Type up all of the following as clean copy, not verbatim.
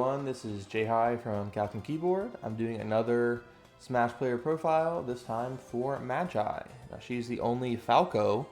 everyone, this is Jai from Captain Keyboard. I'm doing another Smash player profile, this time for Magi. Now, she's the only Falco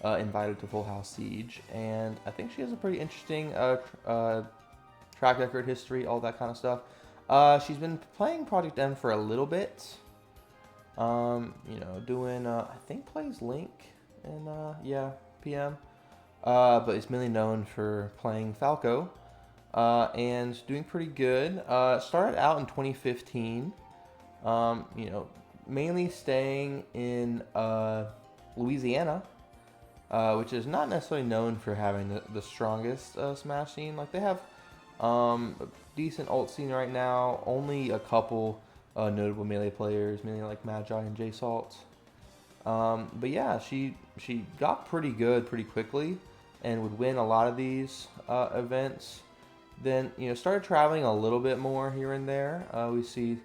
invited to Full House Siege, and I think she has a pretty interesting track record, history, all that kind of stuff. She's been playing Project M for a little bit. Doing, I think plays Link and, PM. But it's mainly known for playing Falco. And doing pretty good. Started out in 2015, mainly staying in Louisiana, which is not necessarily known for having the strongest Smash scene. Like, they have a decent ult scene right now, only a couple notable melee players, mainly like Magi and J-Salt. But yeah, she got pretty good pretty quickly and would win a lot of these events. Then, started traveling a little bit more here and there. We see,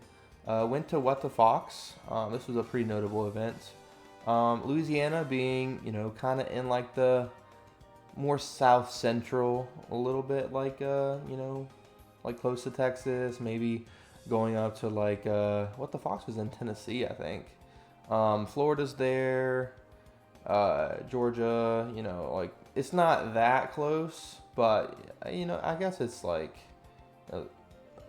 went to What the Fox. This was a pretty notable event. Louisiana being, kind of in like the more south central, a little bit like, like close to Texas, maybe going up to like, What the Fox was in Tennessee, I think. Florida's there, Georgia, like it's not that close. But, I guess it's like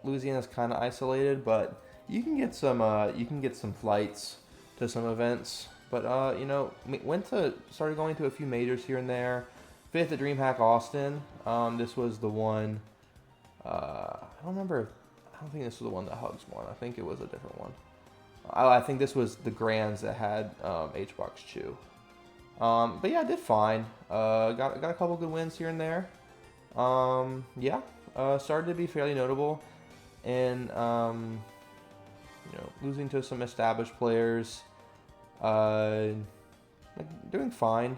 Louisiana's kind of isolated, but you can get some flights to some events. But, started going to a few majors here and there. 5th at DreamHack Austin. This was the one, I don't think this was the one that Hugs won. I think it was a different one. I think this was the Grands that had HBox Chew. But yeah, I did fine. Got a couple good wins here and there. Started to be fairly notable, and losing to some established players, doing fine,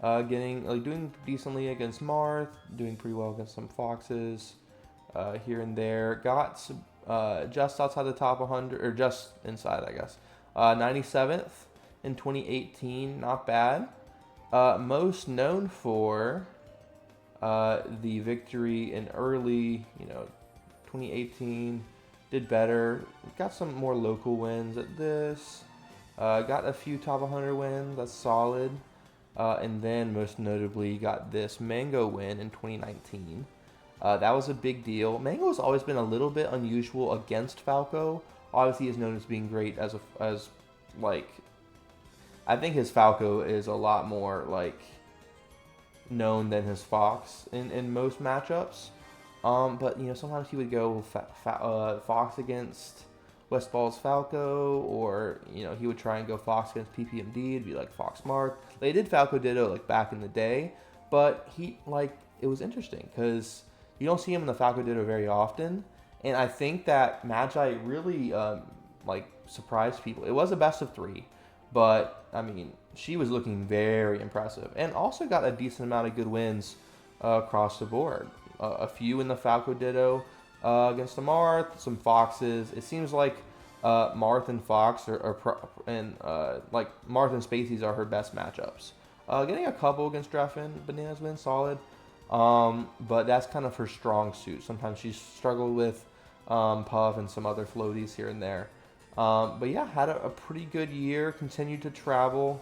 doing decently against Marth, doing pretty well against some Foxes, here and there. Got just outside the top 100, or just inside, I guess. 97th in 2018, not bad. Most known for the victory in early, 2018, did better. Got some more local wins at this. Got a few top 100 wins. That's solid. And then most notably got this Mango win in 2019. That was a big deal. Mango has always been a little bit unusual against Falco. Obviously, is known as being great as I think his Falco is a lot more like known than his Fox in most matchups. But sometimes he would go Fox against Westball's Falco, or he would try and go Fox against PPMD. It'd be like Fox Marth. They did Falco Ditto like back in the day, but it was interesting because you don't see him in the Falco Ditto very often, and I think that Magi really surprised people. It was a best of 3. But, she was looking very impressive. And also got a decent amount of good wins across the board. A few in the Falco Ditto against the Marth, some Foxes. It seems like Marth and Fox Marth and Spaceys are her best matchups. Getting a couple against Dreffen, Banana's been solid. But that's kind of her strong suit. Sometimes she's struggled with Puff and some other floaties here and there. But yeah, had a pretty good year, continued to travel,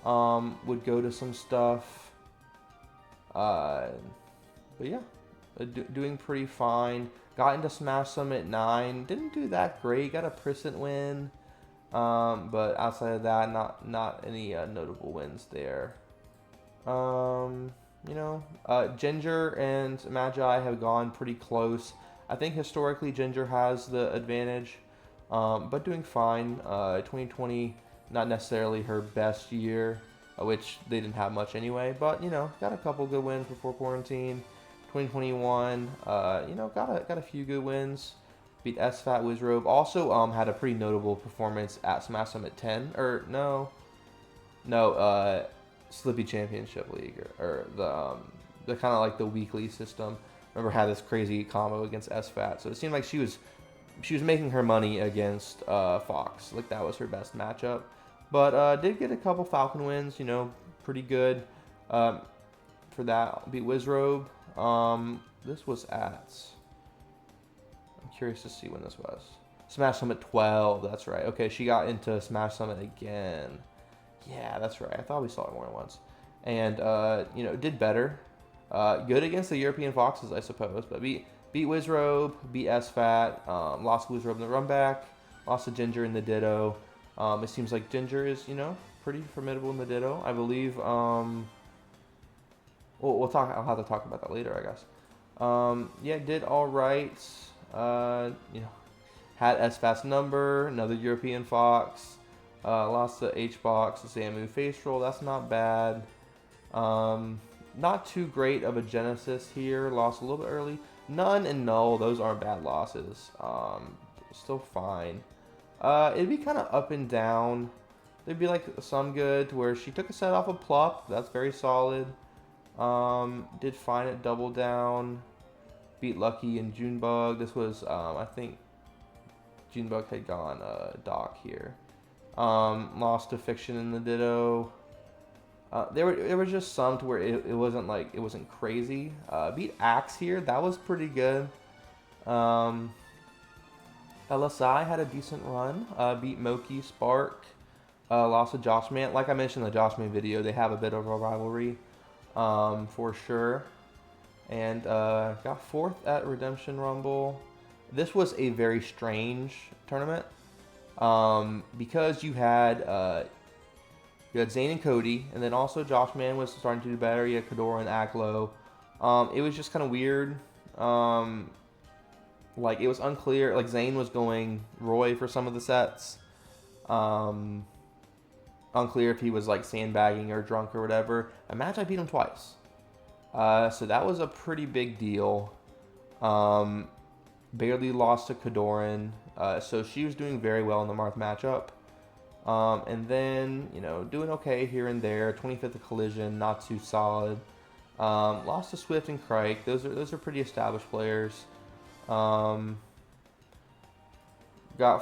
would go to some stuff, but yeah, doing pretty fine. Got into Smash Summit 9, didn't do that great, got a Percent win, but outside of that, not any notable wins there. Ginger and Magi have gone pretty close. I think historically Ginger has the advantage. But doing fine. 2020, not necessarily her best year, which they didn't have much anyway. But got a couple good wins before quarantine. 2021, got a few good wins. Beat SFAT Wizrobe. Also, had a pretty notable performance at Smash Summit 10. Slippy Championship League, or the kind of like the weekly system. Remember, had this crazy combo against SFAT. So it seemed like she was making her money against Fox. Like, that was her best matchup. But did get a couple Falcon wins, pretty good for that. Beat Wizrobe. This was at curious to see when this was. Smash Summit 12, that's right. Okay, she got into Smash Summit again. Yeah, that's right. I thought we saw it more than once. And, did better. Good against the European Foxes, I suppose. But beat Wizrobe, beat SFAT, lost Wizrobe in the run back, lost to Ginger in the Ditto. It seems like Ginger is, pretty formidable in the Ditto. I believe, we'll talk. I'll have to talk about that later, I guess. Did all right. Had SFAT's number, another European Fox. Lost to H-Box, the Samu face roll. That's not bad. Not too great of a Genesis here. Lost a little bit early. None and Null, those aren't bad losses. Still fine. It'd be kind of up and down. There'd be like some good to where she took a set off of Plup. That's very solid. Did fine at Double Down. Beat Lucky and Junebug. This was, I think, Junebug had gone Doc here. Lost to Fiction in the Ditto. There were just some to where it wasn't crazy. Beat Axe here. That was pretty good. LSI had a decent run. Beat Moki, Spark. Lost to Joshman. Like I mentioned in the Joshman video, they have a bit of a rivalry, for sure. And got 4th at Redemption Rumble. This was a very strange tournament, because you had Zane and Cody, and then also Joshman was starting to do better. You had Kadora and Aklo. It was just kind of weird. Like, it was unclear. Like, Zane was going Roy for some of the sets. Unclear if he was, like, sandbagging or drunk or whatever. And Magi beat him twice. So that was a pretty big deal. Barely lost to Kadoran. So she was doing very well in the Marth matchup. And then, doing okay here and there. 25th at Collision, not too solid. Lost to Swift and Crike. Those are pretty established players. Got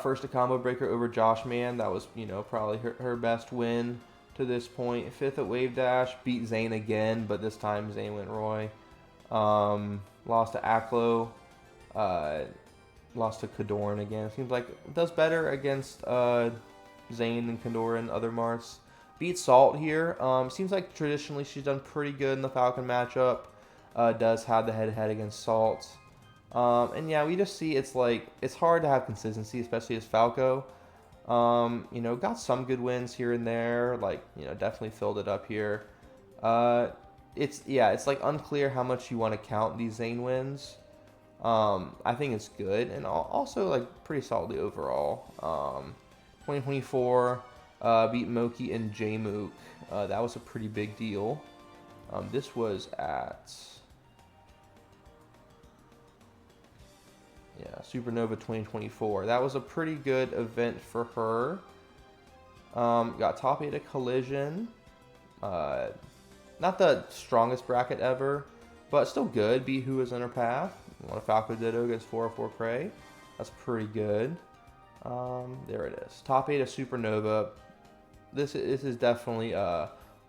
first a combo breaker over Joshman. That was, probably her best win to this point. 5th at Wave Dash. Beat Zane again, but this time Zane went Roy. Lost to Aklo. Lost to Kadoran again. Seems like it does better against Zane and Kadora and other Marths. Beat Salt here. Seems like traditionally she's done pretty good in the Falcon matchup. Does have the head-to-head against Salt. And yeah, we just see it's hard to have consistency, especially as Falco. Got some good wins here and there. Definitely filled it up here. It's like unclear how much you want to count these Zane wins. I think it's good and also pretty solidly overall. 2024 beat Moki and Jmook. That was a pretty big deal. This was at Supernova 2024. That was a pretty good event for her. Got top 8 at Collision. Not the strongest bracket ever, but still good. Beat Who Is in Her Path. Won a Falco Ditto against 404 Cray. That's pretty good. There it is. Top 8 of Supernova. This is definitely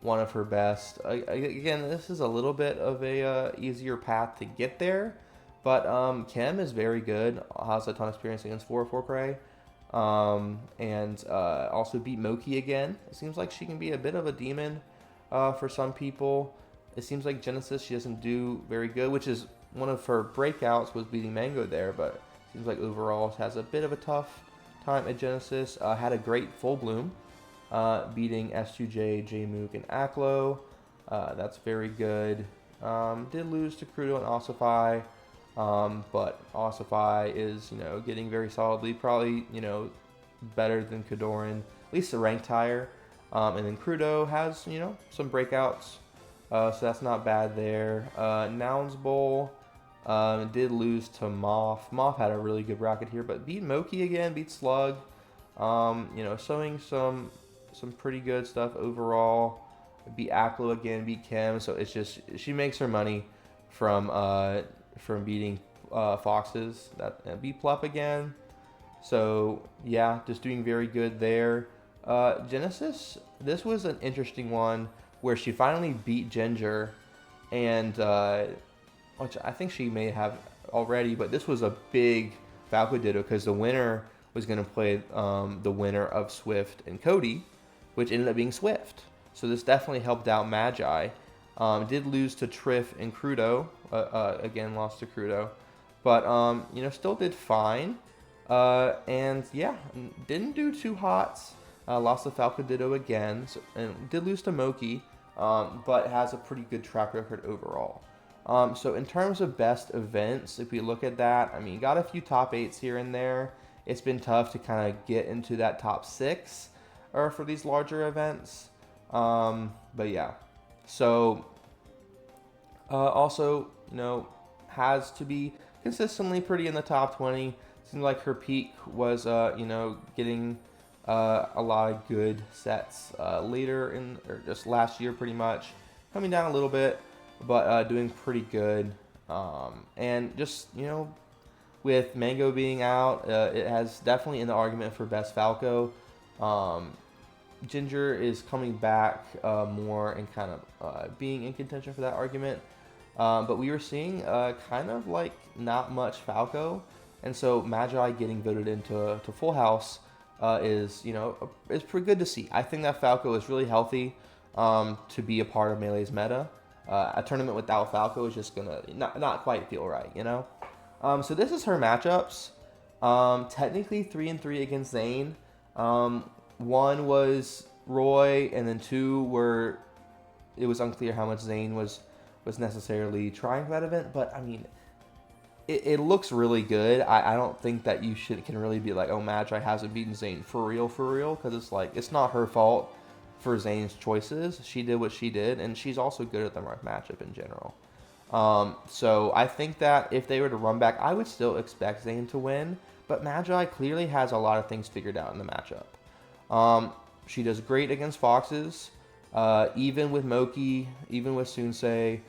one of her best. Again, this is a little bit of a easier path to get there. But Kim is very good. Has a ton of experience against 404 Cray. And also beat Moki again. It seems like she can be a bit of a demon for some people. It seems like Genesis she doesn't do very good, which is one of her breakouts was beating Mango there. But it seems like overall she has a bit of a tough time at Genesis. Had a great Full Bloom, beating S2J, Jmook, and Aklo. That's very good. Did lose to Crudo and Ossify. But Ossify is, getting very solidly, probably, better than Kadoran, at least the ranked higher. And then Crudo has, some breakouts, so that's not bad there. Nouns Bowl, did lose to Moth. Moth had a really good bracket here, but beat Moki again, beat Slug. Showing some pretty good stuff overall. Beat Aklo again, beat Kim, so it's just, she makes her money from beating Foxes. That beat Plup again. So yeah, just doing very good there. Genesis, this was an interesting one where she finally beat Ginger, and which I think she may have already, but this was a big Falco Ditto, because the winner was going to play the winner of Swift and Cody, which ended up being Swift. So this definitely helped out Magi. Did lose to Triff and Crudo. Again, lost to Crudo. But, still did fine. And, yeah, didn't do too hot. Lost to Falco Ditto again. And did lose to Moki, but has a pretty good track record overall. So in terms of best events, if we look at that, I mean, got a few top 8s here and there. It's been tough to kind of get into that top 6 or for these larger events. But yeah. So also, has to be consistently pretty in the top 20. Seems like her peak was, getting a lot of good sets later or just last year pretty much. Coming down a little bit, but doing pretty good. And just, with Mango being out, it has definitely in the argument for best Falco. Ginger is coming back more and kind of being in contention for that argument. But we were seeing kind of like not much Falco. And so Magi getting voted into Full House is pretty good to see. I think that Falco is really healthy to be a part of Melee's meta. A tournament without Falco is just gonna not quite feel right, So this is her matchups. Technically 3-3 against Zane. One was Roy, and then 2 were it was unclear how much Zane was necessarily trying for that event. But I mean, it looks really good. I don't think that you can really be like, oh, Magi hasn't beaten Zane for real, because it's like it's not her fault for Zane's choices. She did what she did, and she's also good at the matchup in general. So I think that if they were to run back, I would still expect Zane to win, but Magi clearly has a lot of things figured out in the matchup. She does great against Foxes, even with Moki, even with Sunsei.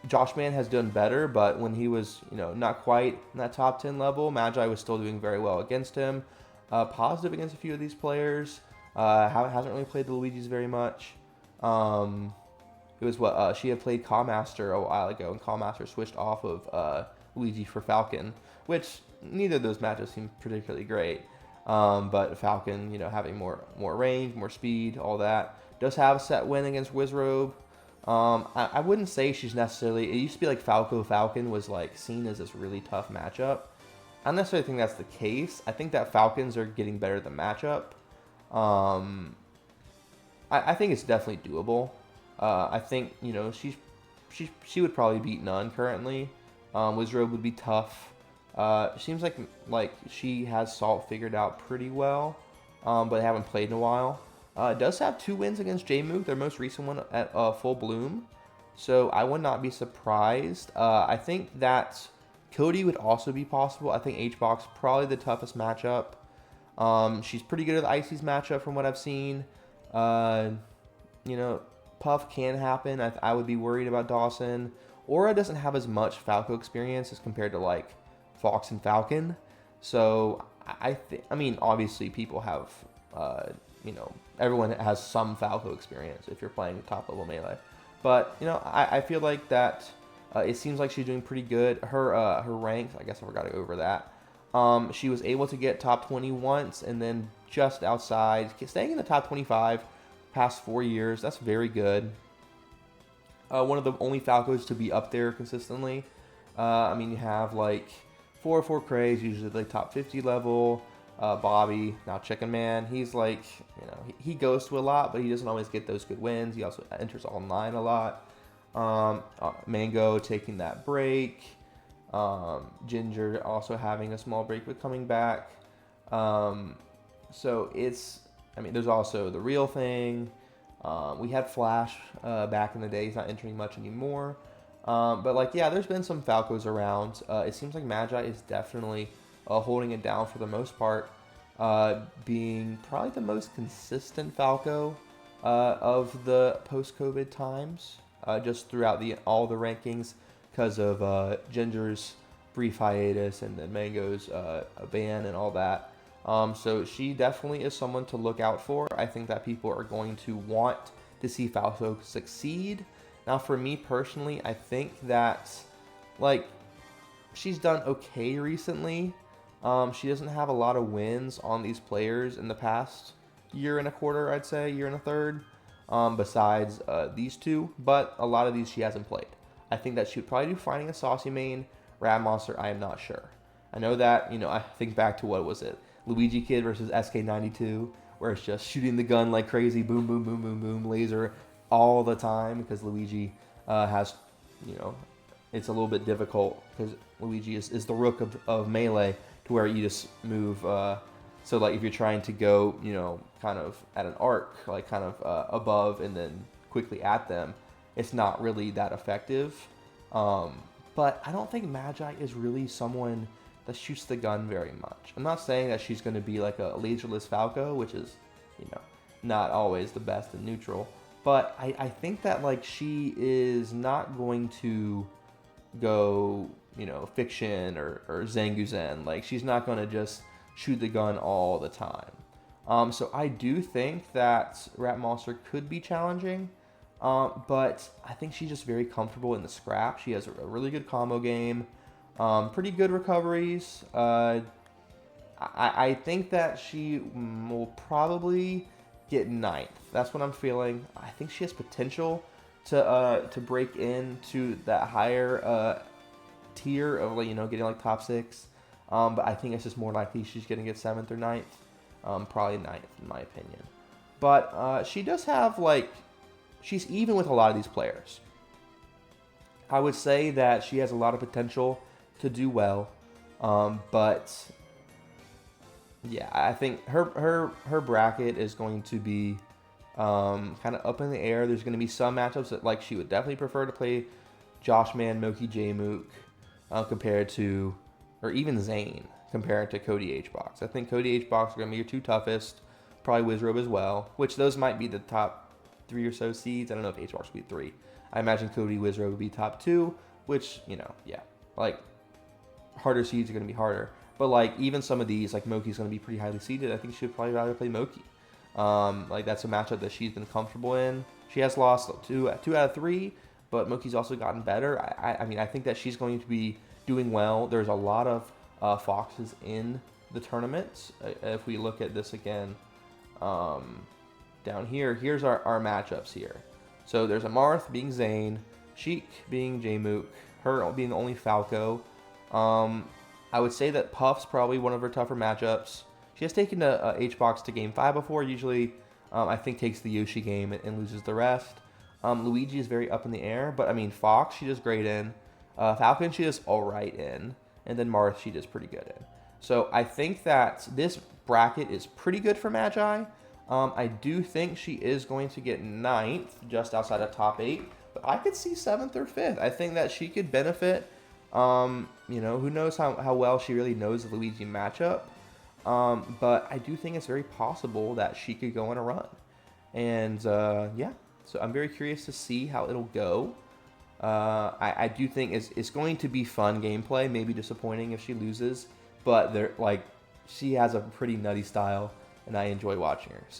Josh Man has done better, but when he was, not quite in that top 10 level, Magi was still doing very well against him. Positive against a few of these players. Hasn't really played the Luigis very much. It was she had played Callmaster a while ago, and Callmaster switched off of Luigi for Falcon, which neither of those matches seemed particularly great. But Falcon, having more range, more speed, all that, does have a set win against Wizrobe. I wouldn't say she's necessarily. It used to be like Falcon was like seen as this really tough matchup. I don't necessarily think that's the case. I think that Falcons are getting better at the matchup. I think it's definitely doable. I think she would probably beat none currently. Wizrobe would be tough. Seems like she has Salt figured out pretty well, but they haven't played in a while. It does have 2 wins against Jmook, their most recent one at Full Bloom. So I would not be surprised. I think that Cody would also be possible. I think H-Box probably the toughest matchup. She's pretty good at the Icy's matchup from what I've seen. Puff can happen. I would be worried about Dawson. Aura doesn't have as much Falco experience as compared to like Fox and Falcon. So I mean, obviously people have, everyone has some Falco experience if you're playing top level Melee. But, I feel like that it seems like she's doing pretty good. Her ranks, I guess I forgot to go over that. She was able to get top 20 once and then just outside, staying in the top 25 past 4 years. That's very good. One of the only Falcos to be up there consistently. You have like 404 Craze, usually like top 50 level. Bobby, now Chicken Man, he's like, he goes to a lot, but he doesn't always get those good wins. He also enters online a lot. Mango taking that break. Ginger also having a small break but coming back. So there's also the real thing. We had Flash back in the day. He's not entering much anymore. But there's been some Falcos around. It seems like Magi is definitely holding it down for the most part, being probably the most consistent Falco of the post-COVID times, just throughout all the rankings, because of Ginger's brief hiatus and then Mango's ban and all that. So she definitely is someone to look out for. I think that people are going to want to see Falco succeed. Now, for me personally, I think that, she's done okay recently. She doesn't have a lot of wins on these players in the past year and a quarter, I'd say, year and a third, besides these two. But a lot of these she hasn't played. I think that she would probably do Finding a Saucy main. Rad Monster, I am not sure. I know that, I think back to what was it? Luigi Kid versus SK92, where it's just shooting the gun like crazy, boom, boom, boom, boom, boom, laser all the time, because Luigi has, it's a little bit difficult because Luigi is the rook of melee, to where you just move. So like if you're trying to go, kind of at an arc, like kind of above and then quickly at them, it's not really that effective. But I don't think Magi is really someone that shoots the gun very much. I'm not saying that she's going to be like a laserless Falco, which is, not always the best in neutral. But I think that like she is not going to go, Fiction or Zanguzen. Like she's not going to just shoot the gun all the time. So I do think that Rat Monster could be challenging. But I think she's just very comfortable in the scrap. She has a really good combo game, pretty good recoveries. I think that she will probably get 9th. That's what I'm feeling. I think she has potential to break into that higher tier of getting like top 6. But I think it's just more likely she's going to get 7th or 9th. Probably 9th in my opinion. But she does have she's even with a lot of these players. I would say that she has a lot of potential to do well, but yeah, I think her bracket is going to be kind of up in the air. There's going to be some matchups that she would definitely prefer to play Josh Man, Moki J Mook compared to, or even Zane compared to Cody HBox. I think Cody HBox are going to be your 2 toughest, probably Wizrobe as well, which those might be the top 3 or so seeds. I don't know if HBox would be 3. I imagine Cody Wizrobe would be top 2, which, harder seeds are going to be harder. But, even some of these, Moki's going to be pretty highly seeded. I think she would probably rather play Moki. That's a matchup that she's been comfortable in. She has lost 2 out of 3, but Moki's also gotten better. I think that she's going to be doing well. There's a lot of Foxes in the tournament. If we look at this again, down here, here's our matchups here. So there's a Marth being Zane, Sheik being J-Mook, her being the only Falco. I would say that Puff's probably one of her tougher matchups. She has taken a HBox to game 5 before, usually I think takes the Yoshi game and loses the rest. Luigi is very up in the air, but Fox she does great in. Falcon she does alright in. And then Marth she does pretty good in. So I think that this bracket is pretty good for Magi. I do think she is going to get 9th, just outside of top 8. But I could see 7th or 5th. I think that she could benefit. Who knows how well she really knows the Luigi matchup. But I do think it's very possible that she could go on a run. And, yeah. So I'm very curious to see how it'll go. I do think it's going to be fun gameplay. Maybe disappointing if she loses. But she has a pretty nutty style. And I enjoy watching her. So